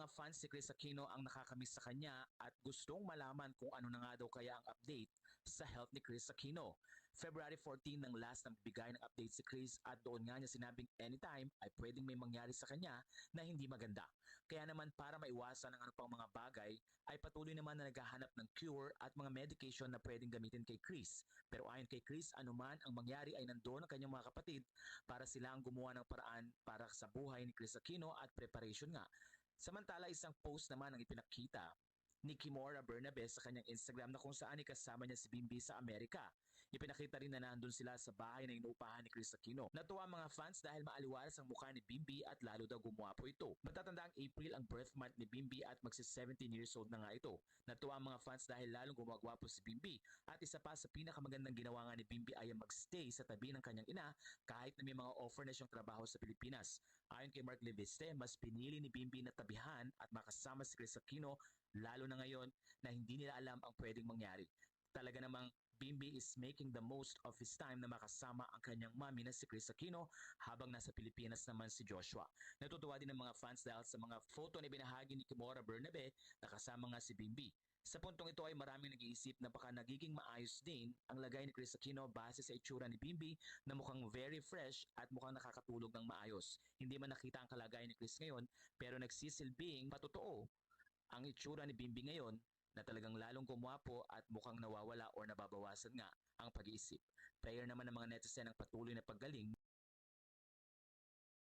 mga fans si Chris Aquino ang nakakamiss sa kanya at gustong malaman kung ano na nga daw kaya ang update sa health ni Chris Aquino. February 14 nang last na bigay ng update si Chris at doon nga niya sinabing anytime ay pwedeng may mangyari sa kanya na hindi maganda. Kaya naman para maiwasan ang ano pang mga bagay ay patuloy naman na naghahanap ng cure at mga medication na pwedeng gamitin kay Chris. Pero ayon kay Chris, anuman ang mangyari ay nandoon ang kanyang mga kapatid para sila ang gumawa ng paraan para sa buhay ni Chris Aquino at preparation nga. Samantala, isang post naman ang ipinakita ni Kimora Bernabe sa kanyang Instagram na kung saan ikasama niya si Bimbi sa Amerika. Ipinakita rin na nandun sila sa bahay na inuupahan ni Chris Aquino. Natuwa ang mga fans dahil maaliwalas ang mukha ni Bimbi at lalo daw gumwapo ito. Matatanda ang April ang birth month ni Bimbi at magsi-17 years old na nga ito. Natuwa ang mga fans dahil lalong gumagwapo si Bimbi at isa pa sa pinakamagandang ginawa nga ni Bimbi ay ang magstay sa tabi ng kanyang ina kahit na may mga offer na siyang trabaho sa Pilipinas. Ayon kay Mark Leviste, mas pinili ni Bimbi na tabihan at makasama si Chris Aquino lalo na ngayon na hindi nila alam ang pwedeng mangyari. Talaga namang Bimbi is making the most of his time na makasama ang kanyang mami na si Chris Aquino habang nasa Pilipinas naman si Joshua. Natutuwa din ang mga fans dahil sa mga photo na binahagi ni Kimora Bernabe na kasama nga si Bimbi. Sa puntong ito ay maraming nag-iisip na baka nagiging maayos din ang lagay ni Chris Aquino base sa itsura ni Bimbi na mukhang very fresh at mukhang nakakatulog ng maayos. Hindi man nakita ang kalagayan ni Chris ngayon pero nagsisilbing patotoo ang itsura ni Bimbi ngayon na talagang lalong gumwapo at mukhang nawawala o nababawasan nga ang pag-iisip. Prayer naman ng mga netizen ang patuloy na paggaling